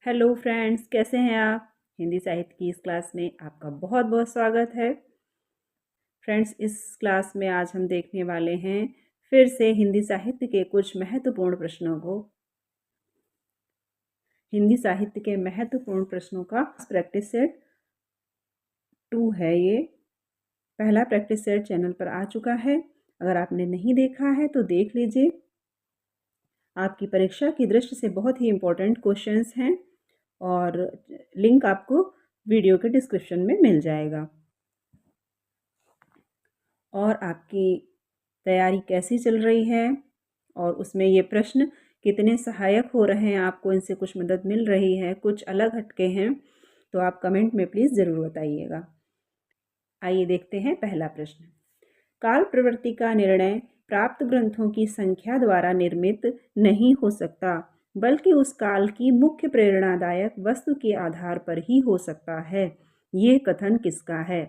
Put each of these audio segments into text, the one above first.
Hello friends, कैसे हैं आप। हिंदी साहित्य की इस क्लास में आपका बहुत बहुत स्वागत है। फ्रेंड्स, इस क्लास में आज हम देखने वाले हैं फिर से हिंदी साहित्य के कुछ महत्वपूर्ण प्रश्नों को। हिंदी साहित्य के महत्वपूर्ण प्रश्नों का प्रैक्टिस सेट 2 है। ये पहला प्रैक्टिस सेट चैनल पर आ चुका है। अगर आपने नहीं देखा है तो देख लीजिए। आपकी परीक्षा की दृष्टि से बहुत ही इम्पोर्टेंट क्वेश्चंस हैं और लिंक आपको वीडियो के डिस्क्रिप्शन में मिल जाएगा। और आपकी तैयारी कैसी चल रही है और उसमें ये प्रश्न कितने सहायक हो रहे हैं, आपको इनसे कुछ मदद मिल रही है, कुछ अलग हटके हैं, तो आप कमेंट में प्लीज़ ज़रूर बताइएगा। आइए देखते हैं पहला प्रश्न। काल प्रवृत्ति का निर्णय प्राप्त ग्रंथों की संख्या द्वारा निर्मित नहीं हो सकता, बल्कि उस काल की मुख्य प्रेरणादायक वस्तु के आधार पर ही हो सकता है। ये कथन किसका है?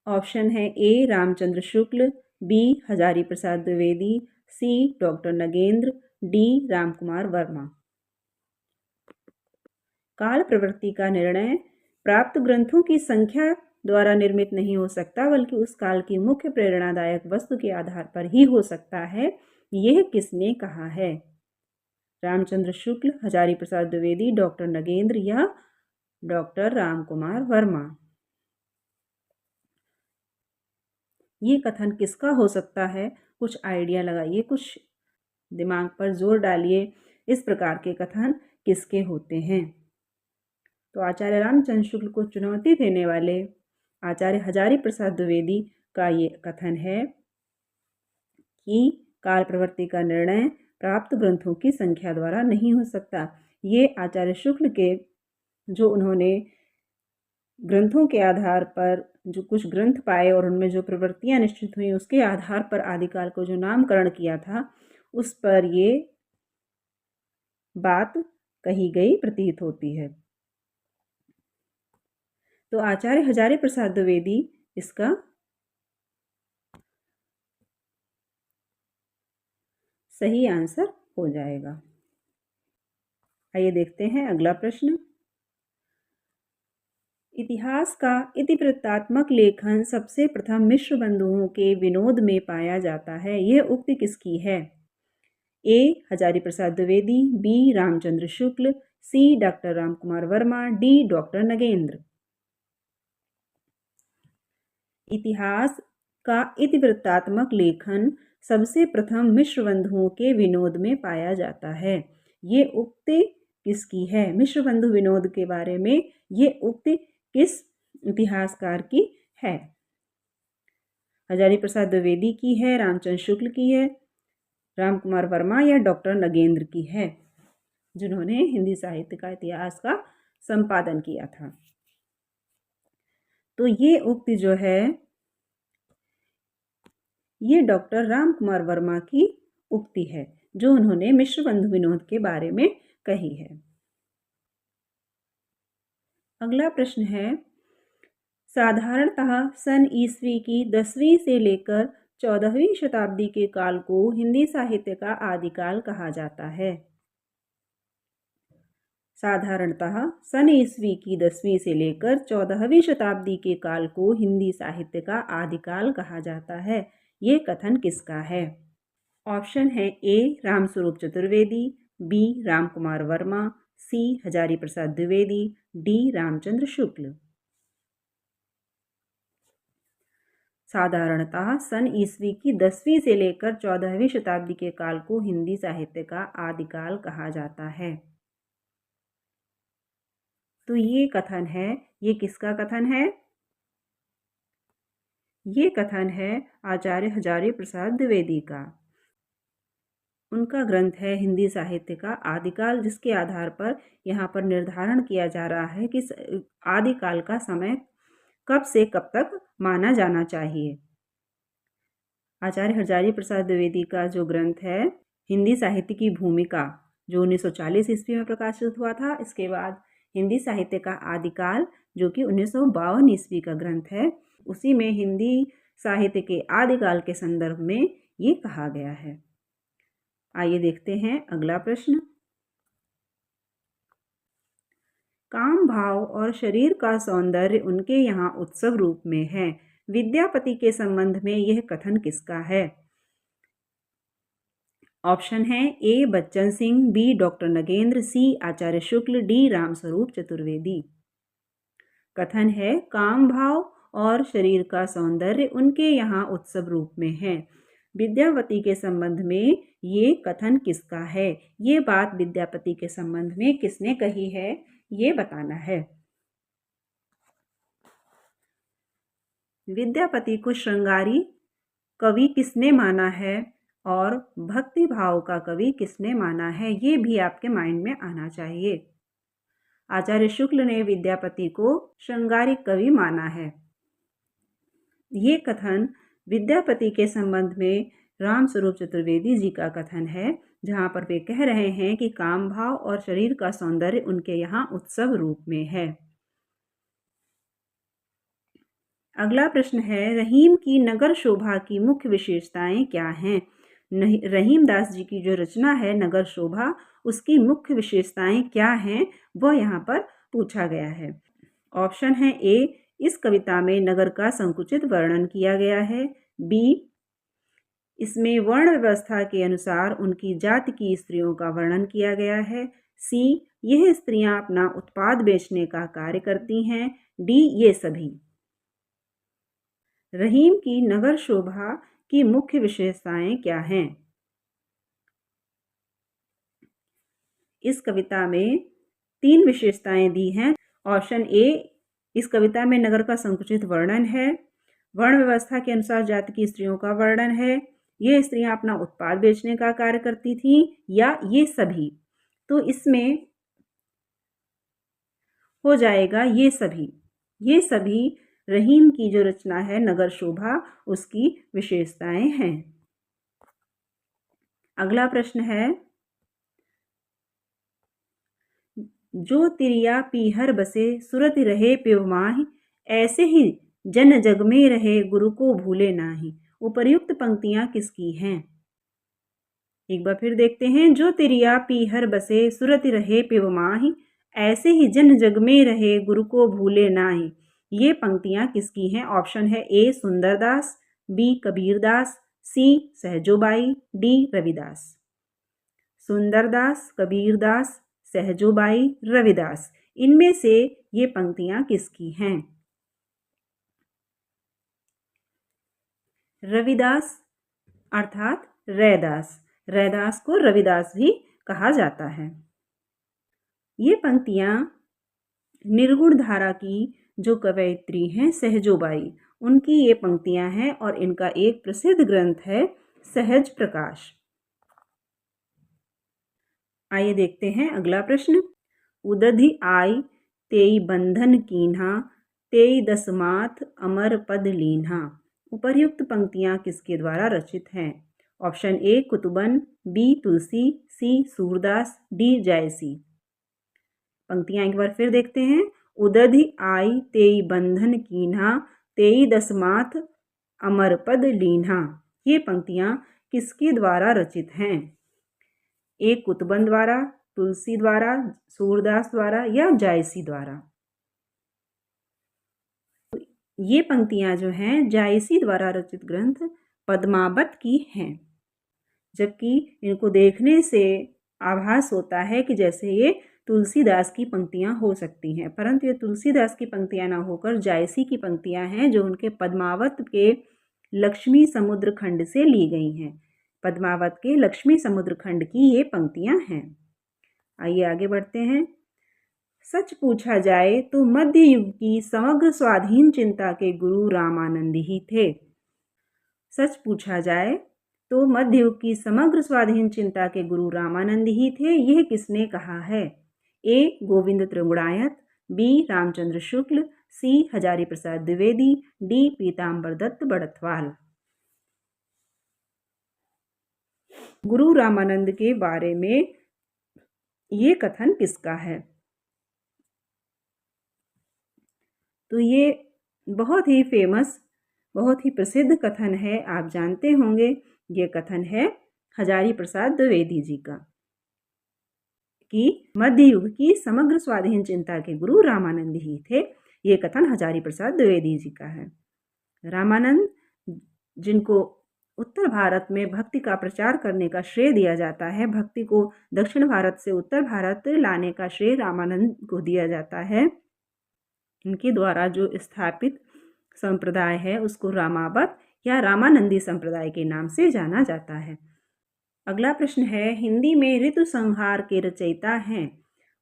ऑप्शन है ए रामचंद्र शुक्ल, बी हजारी प्रसाद द्विवेदी, सी डॉक्टर नगेंद्र, डी रामकुमार वर्मा। काल प्रवृत्ति का निर्णय प्राप्त ग्रंथों की संख्या द्वारा निर्मित नहीं हो सकता, बल्कि उस काल की मुख्य प्रेरणादायक वस्तु के आधार पर ही हो सकता है। यह किसने कहा है? रामचंद्र शुक्ल, हजारी प्रसाद द्विवेदी, डॉक्टर नगेंद्र या डॉक्टर रामकुमार वर्मा। ये कथन किसका हो सकता है? कुछ आइडिया लगाइए, कुछ दिमाग पर जोर डालिए। इस प्रकार के कथन किसके होते हैं? तो आचार्य रामचंद्र शुक्ल को चुनौती देने वाले आचार्य हजारी प्रसाद द्विवेदी का ये कथन है कि काल प्रवृत्ति का निर्णय प्राप्त ग्रंथों की संख्या द्वारा नहीं हो सकता। ये आचार्य शुक्ल के जो उन्होंने ग्रंथों के आधार पर जो कुछ ग्रंथ पाए और उनमें जो प्रवृत्तियां निश्चित हुई, उसके आधार पर आदिकाल को जो नामकरण किया था, उस पर ये बात कही गई प्रतीत होती है। तो आचार्य हजारी प्रसाद द्विवेदी इसका सही आंसर हो जाएगा। आइए देखते हैं अगला प्रश्न। इतिहास का इतिवृत्तात्मक लेखन सबसे प्रथम मिश्र बंधुओं के विनोद में पाया जाता है। यह उक्ति किसकी है? A Hazari Prasad Dwivedi, B Ramchandra Shukla, C doctor Ramkumar Verma, D doctor Nagendra. इतिहास का इतिवृत्तात्मक लेखन सबसे प्रथम मिश्र बंधुओं के विनोद में पाया जाता है। ये उक्ति किसकी है? मिश्र बंधु विनोद के बारे में ये उक्ति किस इतिहासकार की है? हजारी प्रसाद द्विवेदी की है, रामचंद्र शुक्ल की है, रामकुमार वर्मा या डॉक्टर नगेंद्र की है, जिन्होंने हिंदी साहित्य का इतिहास का संपादन किया था। तो ये उक्ति जो है, ये डॉक्टर रामकुमार वर्मा की उक्ति है, जो उन्होंने मिश्र बंधु विनोद के बारे में कही है। अगला प्रश्न है, साधारणतः सन ईस्वी की 10वीं से लेकर 14वीं शताब्दी के काल को हिंदी साहित्य का आदिकाल कहा जाता है। साधारणतः सन ईस्वी की 10वीं से लेकर 14वीं शताब्दी के काल को हिंदी साहित्य का आदिकाल कहा जाता है। ये कथन किसका है? ऑप्शन है ए रामस्वरूप चतुर्वेदी, बी रामकुमार वर्मा, सी हजारी प्रसाद द्विवेदी, डी रामचंद्र शुक्ल। साधारणतः सन ईस्वी की 10वीं से लेकर 14वीं शताब्दी के काल को हिंदी साहित्य का आदिकाल कहा जाता है। तो ये कथन है, ये किसका कथन है? ये कथन है आचार्य हजारी प्रसाद द्विवेदी का। उनका ग्रंथ है हिंदी साहित्य का आदिकाल, जिसके आधार पर यहाँ पर निर्धारण किया जा रहा है कि आदिकाल का समय कब से कब तक माना जाना चाहिए। आचार्य हजारी प्रसाद द्विवेदी का जो ग्रंथ है हिंदी साहित्य की भूमिका, जो 1940 ईस्वी में प्रकाशित हुआ था, इसके बाद हिंदी साहित्य का आदिकाल जो कि 1952 ईस्वी का ग्रंथ है, उसी में हिंदी साहित्य के आदिकाल के संदर्भ में ये कहा गया है। आइए देखते हैं अगला प्रश्न। काम भाव और शरीर का सौंदर्य उनके यहाँ उत्सव रूप में है। विद्यापति के संबंध में यह कथन किसका है? ऑप्शन है ए बच्चन सिंह, बी डॉक्टर नगेंद्र, सी आचार्य शुक्ल, डी रामस्वरूप चतुर्वेदी। कथन है काम भाव और शरीर का सौंदर्य उनके यहाँ उत्सव रूप में है। विद्यापति के संबंध में ये कथन किसका है? ये बात विद्यापति के संबंध में किसने कही है, ये बताना है। विद्यापति को श्रृंगारी कवि किसने माना है और भक्ति भाव का कवि किसने माना है, ये भी आपके माइंड में आना चाहिए। आचार्य शुक्ल ने विद्यापति को श्रृंगारी कवि माना है। ये कथन विद्यापति के संबंध में रामस्वरूप चतुर्वेदी जी का कथन है, जहाँ पर वे कह रहे हैं कि काम भाव और शरीर का सौंदर्य उनके यहाँ उत्सव रूप में है। अगला प्रश्न है, रहीम की नगर शोभा की मुख्य विशेषताएं क्या हैं? रहीम दास जी की जो रचना है नगर शोभा, उसकी मुख्य विशेषताएं क्या हैं, वह यहाँ पर पूछा गया है। ऑप्शन है ए, इस कविता में नगर का संकुचित वर्णन किया गया है। बी, इसमें वर्ण व्यवस्था के अनुसार उनकी जाति की स्त्रियों का वर्णन किया गया है। सी, यह स्त्रियां अपना उत्पाद बेचने का कार्य करती हैं। डी, ये सभी। रहीम की नगर शोभा की मुख्य विशेषताएं क्या हैं? इस कविता में 3 विशेषताएं दी हैं। ऑप्शन ए, इस कविता में नगर का संकुचित वर्णन है, वर्ण व्यवस्था के अनुसार जाति की स्त्रियों का वर्णन है, ये स्त्रियां अपना उत्पाद बेचने का कार्य करती थीं, या ये सभी। तो इसमें हो जाएगा ये सभी। ये सभी रहीम की जो रचना है नगर शोभा, उसकी विशेषताएं हैं। अगला प्रश्न है, जो तिरिया पीहर बसे सुरत रहे पिवमाहि, ऐसे ही जन जग में रहे गुरु को भूले नाही। उपर्युक्त पंक्तियां किसकी हैं? एक बार फिर देखते हैं। जो तिरिया पीहर बसे सुरत रहे पिवमाहि, ऐसे ही जन जग में रहे गुरु को भूले नाही। ये पंक्तियां किसकी हैं? ऑप्शन है ए सुंदरदास, बी कबीरदास, सी सहजोबाई, डी रविदास। सुंदरदास, कबीरदास, सहजोबाई, रविदास, इनमें से ये पंक्तियां किसकी हैं? रविदास अर्थात रैदास। रैदास को रविदास भी कहा जाता है। ये पंक्तियां निर्गुण धारा की जो कवयित्री हैं सहजोबाई, उनकी ये पंक्तियां हैं और इनका एक प्रसिद्ध ग्रंथ है सहज प्रकाश। आइए देखते हैं अगला प्रश्न। उदधि आई तेई बंधन कीन्हा, तेई दसमाथ अमर पद लीन्हा। उपर्युक्त पंक्तियां किसके द्वारा रचित हैं? Option A Kutuban, B Tulsi, C Surdas, D Jayasi. पंक्तियां एक बार फिर देखते हैं। उदधि आई तेई बंधन कीन्हा, तेई दसमाथ अमर पद लीन्हा। ये पंक्तियां किसके द्वारा रचित हैं? ए कुतुबन द्वारा, तुलसी द्वारा, सूरदास द्वारा या जायसी द्वारा। ये पंक्तियां जो हैं जायसी द्वारा रचित ग्रंथ पद्मावत की हैं, जबकि इनको देखने से आभास होता है कि जैसे ये तुलसीदास की पंक्तियां हो सकती हैं, परंतु ये तुलसीदास की पंक्तियां ना होकर जायसी की पंक्तियां हैं, जो उनके पद्मावत के लक्ष्मी समुद्र खंड से ली गई हैं। पद्मावत के लक्ष्मी समुद्र खंड की ये पंक्तियां हैं। आइए आगे बढ़ते हैं। सच पूछा जाए तो मध्य युग की समग्र स्वाधीन चिंता के गुरु रामानंद ही थे। सच पूछा जाए तो मध्य युग की समग्र स्वाधीन चिंता के गुरु रामानंद ही थे, यह किसने कहा है? ए गोविंद त्रिगुणायत, बी रामचंद्र शुक्ल, सी हजारी प्रसाद द्विवेदी, डी पीताम्बर दत्त बड़थवाल। गुरु रामानंद के बारे में ये कथन किसका है? तो ये बहुत ही फेमस, बहुत ही प्रसिद्ध कथन है, आप जानते होंगे। ये कथन है हजारी प्रसाद द्विवेदी जी का। कि मध्य युग की समग्र स्वाधीन चिंता के गुरु रामानंद ही थे। ये कथन हजारी प्रसाद द्विवेदी जी का है। रामानंद, जिनको उत्तर भारत में भक्ति का प्रचार करने का श्रेय दिया जाता है, भक्ति को दक्षिण भारत से उत्तर भारत लाने का श्रेय रामानंद को दिया जाता है। इनके द्वारा जो स्थापित संप्रदाय है उसको रामावत या रामानंदी संप्रदाय के नाम से जाना जाता है। अगला प्रश्न है, हिंदी में ऋतु संहार के रचयिता हैं?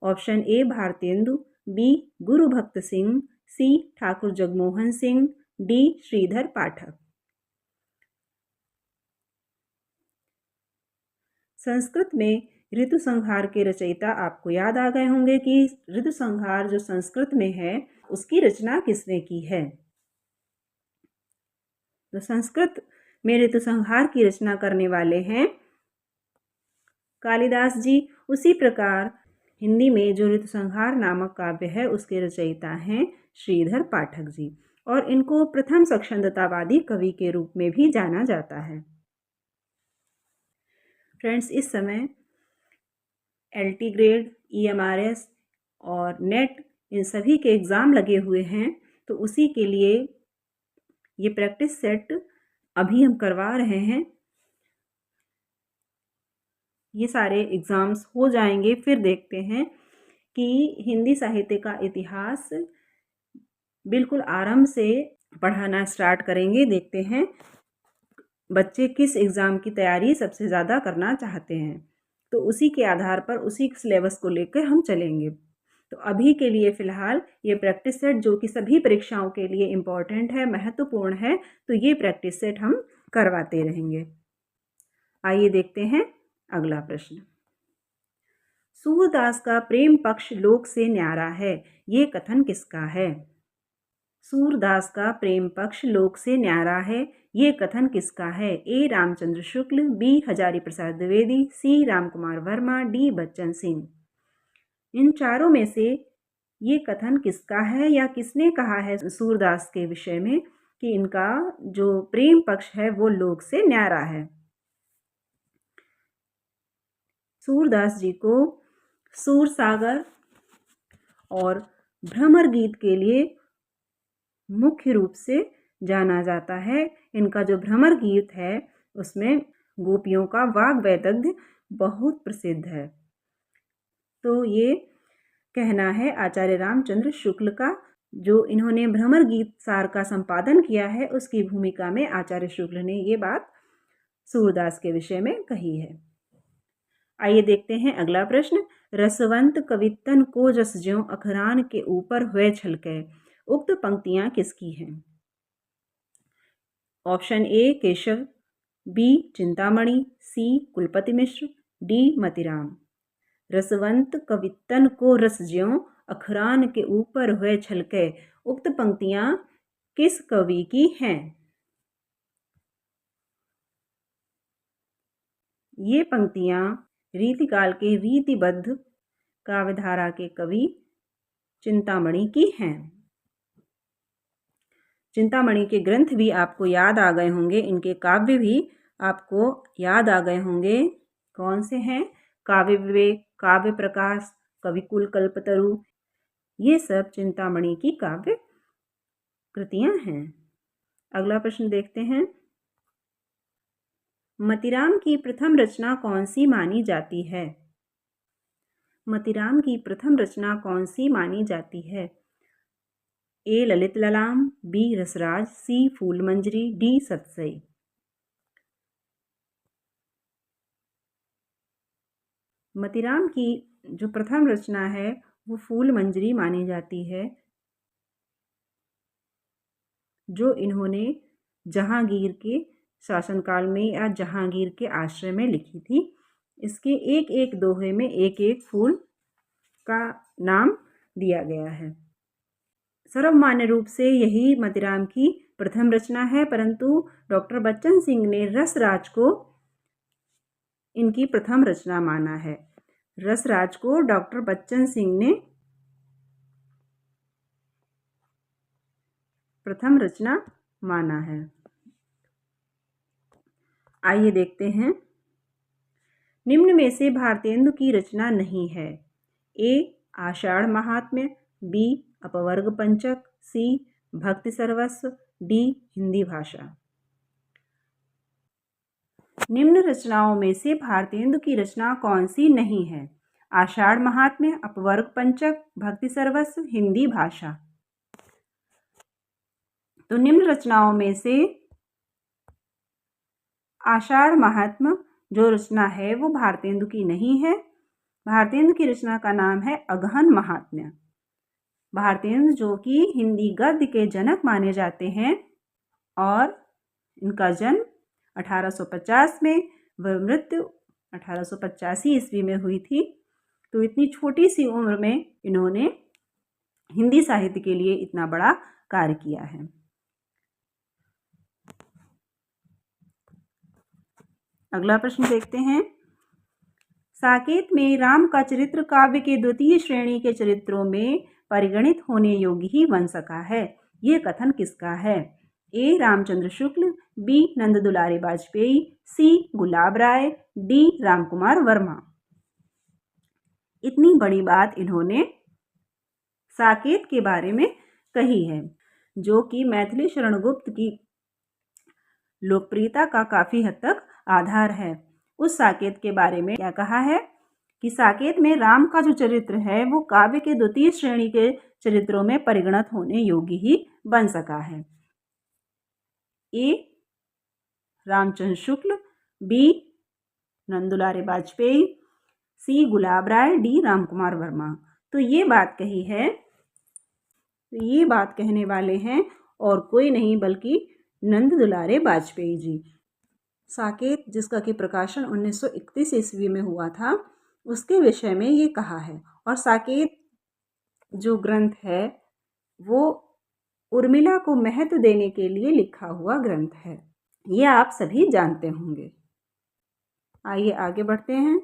ऑप्शन ए भारतेंदु, बी गुरु भक्त सिंह, सी ठाकुर जगमोहन सिंह, डी श्रीधर पाठक। संस्कृत में ऋतु संहार के रचयिता आपको याद आ गए होंगे कि ऋतु संहार जो संस्कृत में है उसकी रचना किसने की है। तो संस्कृत में ऋतु संहार की रचना करने वाले हैं कालिदास जी। उसी प्रकार हिंदी में जो ऋतु संहार नामक काव्य है उसके रचयिता हैं श्रीधर पाठक जी, और इनको प्रथम स्वच्छंदतावादी कवि के रूप में भी जाना जाता है। फ्रेंड्स, इस समय LT ग्रेड, EMRS और नेट इन सभी के एग्ज़ाम लगे हुए हैं, तो उसी के लिए ये प्रैक्टिस सेट अभी हम करवा रहे हैं। ये सारे एग्ज़ाम्स हो जाएंगे, फिर देखते हैं कि हिंदी साहित्य का इतिहास बिल्कुल आरंभ से पढ़ाना स्टार्ट करेंगे। देखते हैं बच्चे किस एग्ज़ाम की तैयारी सबसे ज़्यादा करना चाहते हैं, तो उसी के आधार पर उसी सिलेबस को लेकर हम चलेंगे। तो अभी के लिए फ़िलहाल ये प्रैक्टिस सेट जो कि सभी परीक्षाओं के लिए इम्पॉर्टेंट है, महत्वपूर्ण है, तो ये प्रैक्टिस सेट हम करवाते रहेंगे। आइए देखते हैं अगला प्रश्न। सूरदास का प्रेम पक्ष लोक से न्यारा है, ये कथन किसका है? सूरदास का प्रेम पक्ष लोक से न्यारा है, ये कथन किसका है? ए रामचंद्र शुक्ल, बी हजारी प्रसाद द्विवेदी, सी रामकुमार वर्मा, डी बच्चन सिंह। इन चारों में से ये कथन किसका है या किसने कहा है सूरदास के विषय में कि इनका जो प्रेम पक्ष है वो लोक से न्यारा है? सूरदास जी को सूरसागर और भ्रमर गीत के लिए मुख्य रूप से जाना जाता है। इनका जो भ्रमर गीत है उसमें गोपियों का वाग वैदग्ध्य बहुत प्रसिद्ध है। तो ये कहना है आचार्य रामचंद्र शुक्ल का। जो इन्होंने भ्रमर गीत सार का संपादन किया है उसकी भूमिका में आचार्य शुक्ल ने ये बात सूरदास के विषय में कही है। आइए देखते हैं अगला प्रश्न। रसवंत कवितन को जस ज्यों अखरान के ऊपर हुए छलके, उक्त पंक्तियां किसकी हैं? Option A Keshav, B Chintamani, C Kulpati Mishra, D Matiram. रसवंत कवितन को रस ज्यों अखरान के ऊपर हुए छलके, उक्त पंक्तियां किस कवि की हैं? ये पंक्तियां रीतिकाल के रीतिबद्ध काव्यधारा के कवि चिंतामणि की हैं। चिंतामणि के ग्रंथ भी आपको याद आ गए होंगे, इनके काव्य भी आपको याद आ गए होंगे। कौन से हैं? काव्य विवेक, काव्य प्रकाश, कविकुल कल्पतरु, ये सब चिंतामणि की काव्य कृतियां हैं। अगला प्रश्न देखते हैं। मतिराम की प्रथम रचना कौन सी मानी जाती है? मतिराम की प्रथम रचना कौन सी मानी जाती है? ए ललित ललाम, बी रसराज, सी फूल मंजरी, डी सतसई। मतिराम की जो प्रथम रचना है वो फूल मंजरी मानी जाती है, जो इन्होंने जहांगीर के शासनकाल में या जहांगीर के आश्रय में लिखी थी। इसके एक एक दोहे में एक एक फूल का नाम दिया गया है। सर्वमान्य रूप से यही मतिराम की प्रथम रचना है, परंतु डॉक्टर बच्चन सिंह ने रसराज को इनकी प्रथम रचना माना है। रसराज को डॉक्टर बच्चन सिंह ने प्रथम रचना माना है। आइए देखते हैं निम्न में से भारतेंदु की रचना नहीं है। ए आषाढ़ महात्म्य, बी अपवर्ग पंचक, सी भक्ति सर्वस्व, डी हिंदी भाषा। निम्न रचनाओं में से भारतेंदु की रचना कौन सी नहीं है? आषाढ़ महात्म्य, अपवर्ग पंचक, भक्ति सर्वस्व, हिंदी भाषा। तो निम्न रचनाओं में से आषाढ़ महात्म्य जो रचना है वो भारतेंदु की नहीं है। भारतेंदु की रचना का नाम है अगहन महात्म्य। भारतेंदु जो कि हिंदी गद्य के जनक माने जाते हैं और इनका जन्म 1850 में व मृत्यु 1885 ईस्वी में हुई थी। तो इतनी छोटी सी उम्र में इन्होंने हिंदी साहित्य के लिए इतना बड़ा कार्य किया है। अगला प्रश्न देखते हैं। साकेत में राम का चरित्र काव्य के द्वितीय श्रेणी के चरित्रों में परिगणित होने योग्य ही बन सका है। यह कथन किसका है? ए रामचंद्र शुक्ल, बी नंद दुलारे वाजपेयी, सी गुलाब राय, डी रामकुमार वर्मा। इतनी बड़ी बात इन्होंने साकेत के बारे में कही है, जो कि मैथिली शरण गुप्त की लोकप्रियता का काफी हद तक आधार है। उस साकेत के बारे में क्या कहा है कि साकेत में राम का जो चरित्र है वो काव्य के द्वितीय श्रेणी के चरित्रों में परिगणित होने योग्य ही बन सका है। ए रामचंद्र शुक्ल, बी नंदुलारे वाजपेयी, सी गुलाब राय, डी रामकुमार वर्मा। तो ये बात कही है, तो ये बात कहने वाले हैं और कोई नहीं बल्कि नंद दुलारे वाजपेयी जी। साकेत जिसका कि प्रकाशन 1931 ईस्वी में हुआ था, उसके विषय में ये कहा है। और साकेत जो ग्रंथ है वो उर्मिला को महत्व देने के लिए लिखा हुआ ग्रंथ है, ये आप सभी जानते होंगे। आइए आगे बढ़ते हैं।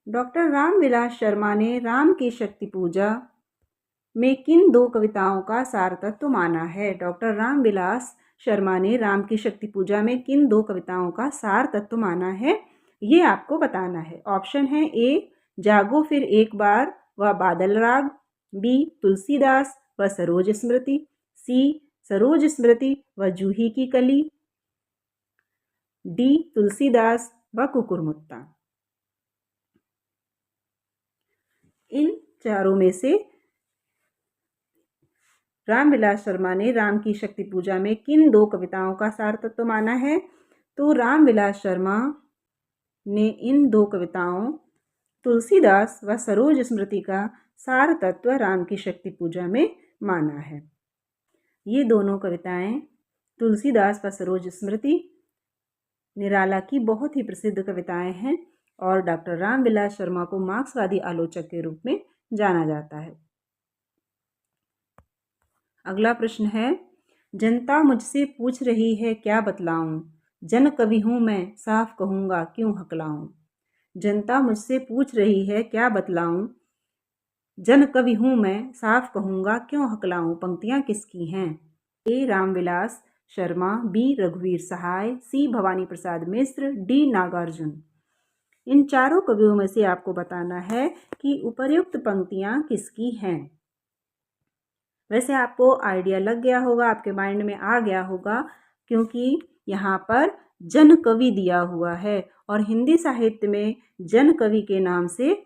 डॉक्टर रामविलास शर्मा ने राम की शक्ति पूजा में किन दो कविताओं का सार तत्व माना है? डॉक्टर रामविलास शर्मा ने राम की शक्ति पूजा में किन दो कविताओं का सार तत्व माना है, ये आपको बताना है। ऑप्शन है ए जागो फिर एक बार व बादल राग, बी तुलसीदास व सरोज स्मृति, सी सरोज स्मृति व जूही की कली, डी तुलसीदास व कुकुरमुत्ता। इन चारों में से रामविलास शर्मा ने राम की शक्ति पूजा में किन दो कविताओं का सार तत्व माना है? तो रामविलास शर्मा ने इन दो कविताओं तुलसीदास व सरोज स्मृति का सार तत्व राम की शक्ति पूजा में माना है। ये दोनों कविताएं तुलसीदास व सरोज स्मृति निराला की बहुत ही प्रसिद्ध कविताएं हैं और डॉक्टर रामविलास शर्मा को मार्क्सवादी आलोचक के रूप में जाना जाता है। अगला प्रश्न है, जनता मुझसे पूछ रही है क्या बतलाऊं, जन कवि हूं मैं साफ कहूंगा क्यों हकलाऊं। जनता मुझसे पूछ रही है क्या बतलाऊं, जन कवि हूं मैं साफ कहूंगा क्यों हकलाऊं। पंक्तियां किसकी हैं? ए रामविलास शर्मा, बी रघुवीर सहाय, सी भवानी प्रसाद मिश्र, डी नागार्जुन। इन चारों कवियों में से आपको बताना है कि उपर्युक्त पंक्तियां किसकी हैं। वैसे आपको आइडिया लग गया होगा, आपके माइंड में आ गया होगा, क्योंकि यहाँ पर जन कवि दिया हुआ है और हिंदी साहित्य में जन कवि के नाम से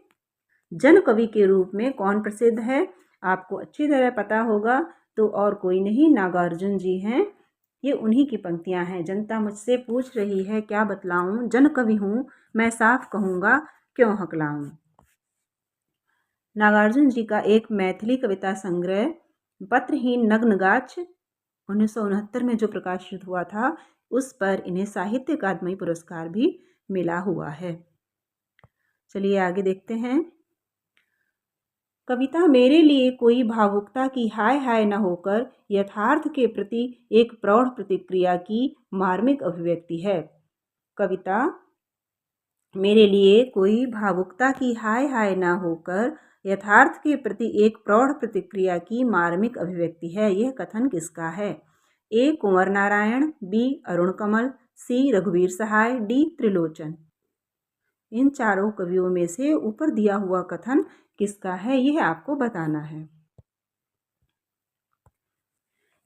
जन कवि के रूप में कौन प्रसिद्ध है आपको अच्छी तरह पता होगा। तो और कोई नहीं, नागार्जुन जी हैं। ये उन्हीं की पंक्तियाँ हैं। जनता मुझसे पूछ रही है क्या बतलाऊं, जन कवि हूँ मैं साफ कहूँगा क्यों हकलाऊं। नागार्जुन जी का एक मैथिली कविता संग्रह पत्रहीन नग्नगाछ 1969 में जो प्रकाशित हुआ था, उस पर इन्हें साहित्य अकादमी पुरस्कार भी मिला हुआ है। चलिए आगे देखते हैं। कविता मेरे लिए कोई भावुकता की हाय हाय न होकर यथार्थ के प्रति एक प्रौढ़ प्रतिक्रिया की मार्मिक अभिव्यक्ति है। कविता मेरे लिए कोई भावुकता की हाय हाय न होकर यथार्थ के प्रति एक प्रौढ़ प्रतिक्रिया की मार्मिक अभिव्यक्ति है। यह कथन किसका है? ए कुंवर नारायण, बी अरुण कमल, सी रघुवीर सहाय, डी त्रिलोचन। इन चारों कवियों में से ऊपर दिया हुआ कथन किसका है, यह आपको बताना है।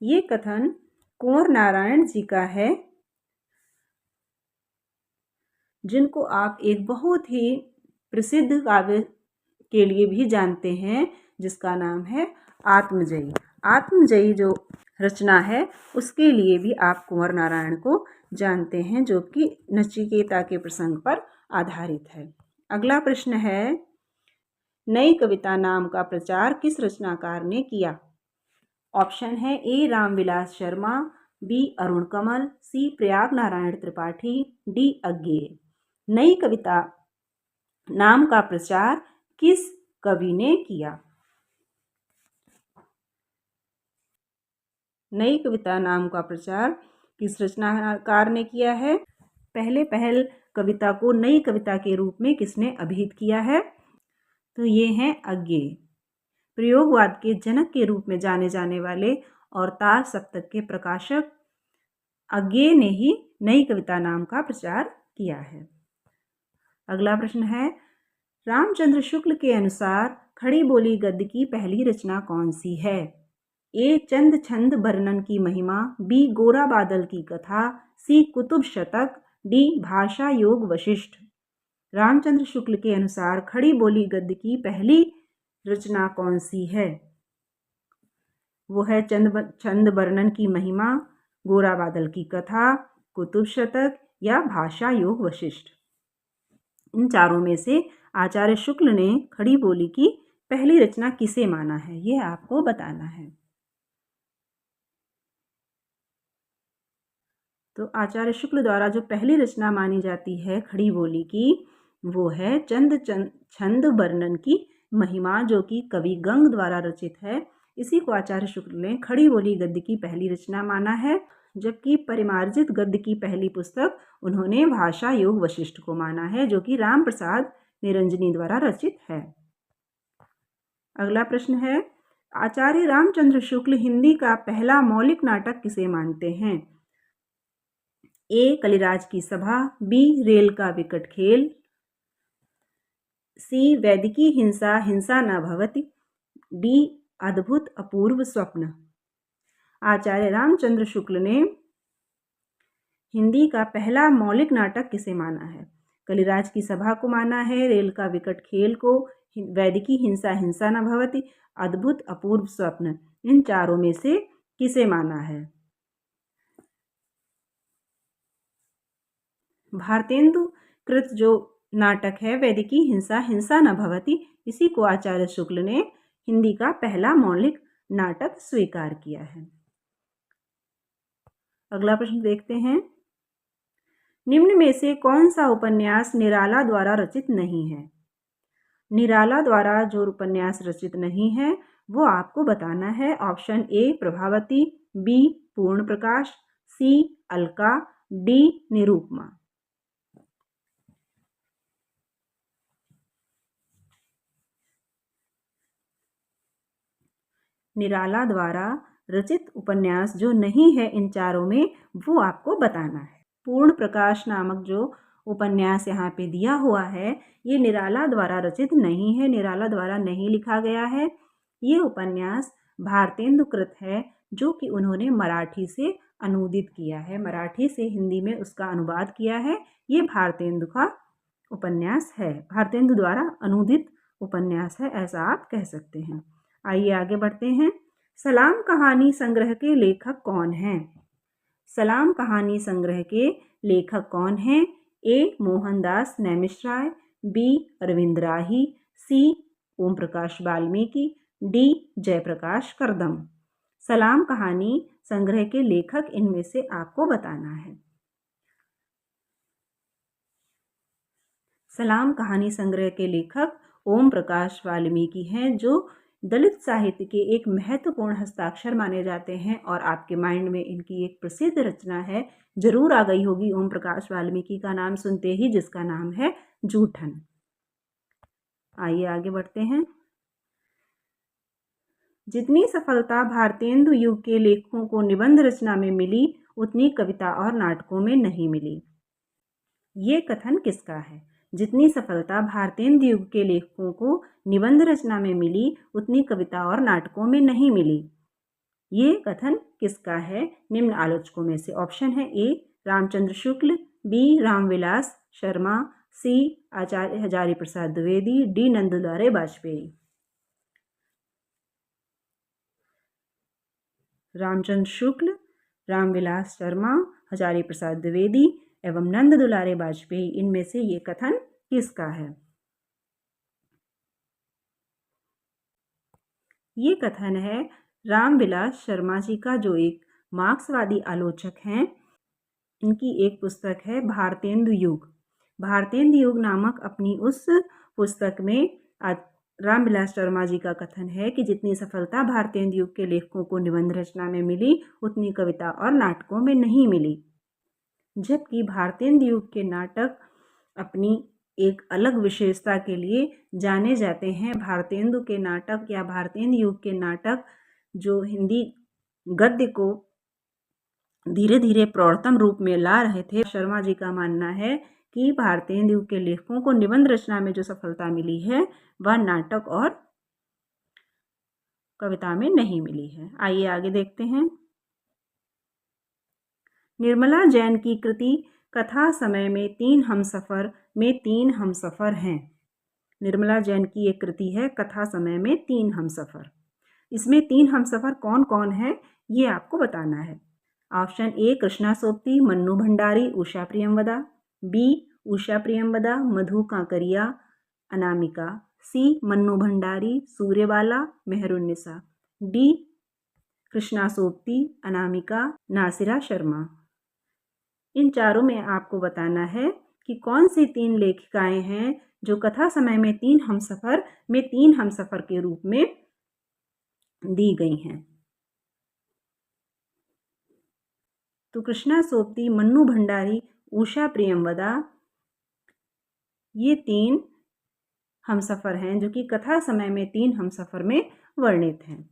ये कथन कुंवर नारायण जी का है, जिनको आप एक बहुत ही प्रसिद्ध काव्य के लिए भी जानते हैं, जिसका नाम है आत्मजयी। आत्मजयी जो रचना है उसके लिए भी आप कुंवर नारायण को जानते हैं, जो कि नचिकेता के प्रसंग पर आधारित है। अगला प्रश्न है, नई कविता नाम का प्रचार किस रचनाकार ने किया? ऑप्शन है ए रामविलास शर्मा, बी अरुण कमल, सी प्रयाग नारायण त्रिपाठी, डी अज्ञेय। नई कविता नाम का प्रचार किस कवि ने किया? नई कविता नाम का प्रचार किस रचनाकार ने किया है? पहल कविता को नई कविता के रूप में किसने अभिहित किया है? तो ये हैं अज्ञेय। प्रयोगवाद के जनक के रूप में जाने जाने वाले और तार सप्तक के प्रकाशक अज्ञेय ने ही नई कविता नाम का प्रचार किया है। अगला प्रश्न है, रामचंद्र शुक्ल के अनुसार खड़ी बोली गद्य की पहली रचना कौन सी है? ए चंद छंद वर्णन की महिमा, बी गोरा बादल की कथा, सी कुतुब शतक, डी भाषा योग वशिष्ठ। रामचंद्र शुक्ल के अनुसार खड़ी बोली गद्य की पहली रचना कौन सी है? वो है छंद वर्णन की महिमा, गोरा बादल की कथा, कुतुब शतक या भाषा योग वशिष्ठ। इन चारों में से आचार्य शुक्ल ने खड़ी बोली की पहली रचना किसे माना है, यह आपको बताना है। तो आचार्य शुक्ल द्वारा जो पहली रचना मानी जाती है खड़ी बोली की, वो है छंद वर्णन की महिमा, जो कि कवि गंग द्वारा रचित है। इसी को आचार्य शुक्ल ने खड़ी बोली गद्य की पहली रचना माना है, जबकि परिमार्जित गद्य की पहली पुस्तक उन्होंने भाषा योग वशिष्ठ को माना है, जो कि राम प्रसाद निरंजनी द्वारा रचित है। अगला प्रश्न है, आचार्य रामचंद्र शुक्ल हिंदी का पहला मौलिक नाटक किसे मानते हैं? ए कलिराज की सभा, बी रेल का विकट खेल, सी वैदिकी हिंसा हिंसा न भवति, डी अद्भुत अपूर्व स्वप्न। आचार्य रामचंद्र शुक्ल ने हिंदी का पहला मौलिक नाटक किसे माना है? कलिराज की सभा को माना है, रेल का विकट खेल को, वैदिकी हिंसा हिंसा न भवति, अद्भुत अपूर्व स्वप्न। इन चारों में से किसे माना है? भारतेंदु कृत जो नाटक है वैदिकी हिंसा हिंसा न भवति, इसी को आचार्य शुक्ल ने हिंदी का पहला मौलिक नाटक स्वीकार किया है। अगला प्रश्न देखते हैं, निम्न में से कौन सा उपन्यास निराला द्वारा रचित नहीं है? निराला द्वारा जो उपन्यास रचित नहीं है वो आपको बताना है। ऑप्शन ए प्रभावती, बी पूर्ण प्रकाश, सी अलका, डी निरूपमा। निराला द्वारा रचित उपन्यास जो नहीं है इन चारों में, वो आपको बताना है। पूर्ण प्रकाश नामक जो उपन्यास यहाँ पे दिया हुआ है, ये निराला द्वारा रचित नहीं है, निराला द्वारा नहीं लिखा गया है। ये उपन्यास भारतेंदु कृत है, जो कि उन्होंने मराठी से अनुदित किया है, मराठी से हिंदी में उसका अनुवाद किया है। ये भारतेंदु का उपन्यास है, भारतेंदु द्वारा अनुदित उपन्यास है, ऐसा आप कह सकते हैं। आइए आगे बढ़ते हैं। सलाम कहानी संग्रह के लेखक कौन हैं? सलाम कहानी संग्रह के लेखक कौन हैं? ए मोहनदास नैमिषराय, बी अरविंद राही, सी ओम प्रकाश वाल्मीकि, डी जयप्रकाश करदम। सलाम कहानी संग्रह के लेखक इनमें से आपको बताना है। सलाम कहानी संग्रह के लेखक ओम प्रकाश वाल्मीकि हैं, जो दलित साहित्य के एक महत्वपूर्ण हस्ताक्षर माने जाते हैं, और आपके माइंड में इनकी एक प्रसिद्ध रचना है, जरूर आ गई होगी ओम प्रकाश वाल्मीकि का नाम सुनते ही, जिसका नाम है जूठन। आइए आगे बढ़ते हैं। जितनी सफलता भारतेंदु युग के लेखकों को निबंध रचना में मिली, उतनी कविता और नाटकों में नहीं मिली। ये कथन किसका है? जितनी सफलता भारतेंदु युग के लेखकों को निबंध रचना में मिली, उतनी कविता और नाटकों में नहीं मिली। ये कथन किसका है? निम्न आलोचकों में से। ऑप्शन है ए रामचंद्र शुक्ल, बी रामविलास शर्मा, सी आचार्य हजारी प्रसाद द्विवेदी, डी नंददुलारे वाजपेयी। रामचंद्र शुक्ल, रामविलास शर्मा, हजारी प्रसाद द्विवेदी एवं नंद दुलारे वाजपेयी, इनमें से ये कथन किसका है? ये कथन है रामविलास शर्मा जी का, जो एक मार्क्सवादी आलोचक हैं। इनकी एक पुस्तक है भारतेंदु युग। भारतेंदु युग नामक अपनी उस पुस्तक में रामविलास शर्मा जी का कथन है कि जितनी सफलता भारतेंदु युग के लेखकों को निबंध रचना में मिली, उतनी कविता और नाटकों में नहीं मिली। जबकि भारतेंदु युग के नाटक अपनी एक अलग विशेषता के लिए जाने जाते हैं। भारतेंदु के नाटक या भारतेंदु युग के नाटक जो हिंदी गद्य को धीरे धीरे प्रौढ़तम रूप में ला रहे थे। शर्मा जी का मानना है कि भारतेंदु युग के लेखकों को निबंध रचना में जो सफलता मिली है, वह नाटक और कविता में नहीं मिली है। आइए आगे देखते हैं। निर्मला जैन की कृति कथा समय में 3 हमसफर में 3 हमसफर हैं। निर्मला जैन की एक कृति है कथा समय में 3 हमसफर। इसमें 3 हमसफर कौन कौन है, ये आपको बताना है। Option A Krishna Sobti, Mannu Bhandari, Usha Priyamvada, B Usha Priyamvada, Madhu Kankaria, Anamika, C Mannu Bhandari, Suryabala, Mehrunnisa, D Krishna Sobti, Anamika, Nasira Sharma. इन चारों में आपको बताना है कि कौन सी 3 लेखिकाएं हैं जो कथा समय में 3 हमसफर में 3 हमसफर के रूप में दी गई हैं। तो कृष्णा सोबती, मन्नू भंडारी, उषा प्रियमवदा, ये 3 हमसफर हैं जो कि कथा समय में 3 हमसफर में वर्णित हैं।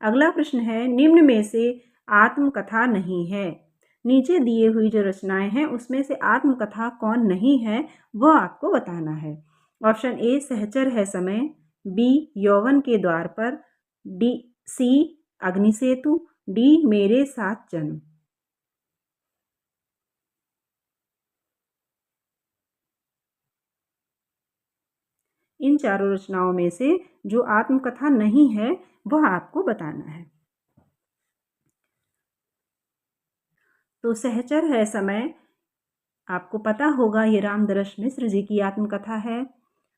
अगला प्रश्न है, निम्न में से आत्मकथा नहीं है। नीचे दिए हुई जो रचनाएं हैं उसमें से आत्मकथा कौन नहीं है, वह आपको बताना है। ऑप्शन ए सहचर है समय, बी यौवन के द्वार पर, डी सी अग्निसेतु, डी मेरे साथ जन्म। इन चारों रचनाओं में से जो आत्मकथा नहीं है वह आपको बताना है। तो सहचर है समय आपको पता होगा, ये रामदरस मिश्र जी की आत्मकथा है।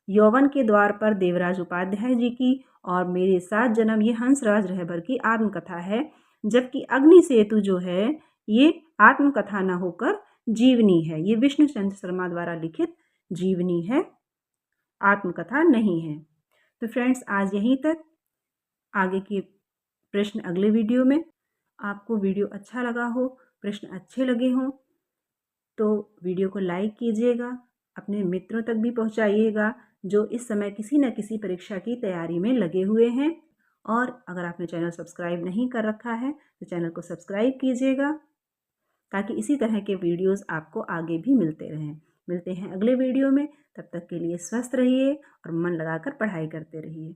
यौवन के द्वार पर देवराज उपाध्याय जी की, और मेरे साथ जन्म ये हंसराज रहबर की आत्मकथा है। जबकि अग्नि सेतु जो है ये आत्मकथा न होकर जीवनी है। ये विष्णु चंद्र शर्मा द्वारा लिखित जीवनी है, आत्मकथा नहीं है। तो फ्रेंड्स, आज यहीं तक। आगे के प्रश्न अगले वीडियो में। आपको वीडियो अच्छा लगा हो, प्रश्न अच्छे लगे हों तो वीडियो को लाइक कीजिएगा, अपने मित्रों तक भी पहुंचाइएगा जो इस समय किसी न किसी परीक्षा की तैयारी में लगे हुए हैं। और अगर आपने चैनल सब्सक्राइब नहीं कर रखा है तो चैनल को सब्सक्राइब कीजिएगा ताकि इसी तरह के वीडियोस आपको आगे भी मिलते रहें। मिलते हैं अगले वीडियो में, तब तक के लिए स्वस्थ रहिए और मन लगाकर पढ़ाई करते रहिए।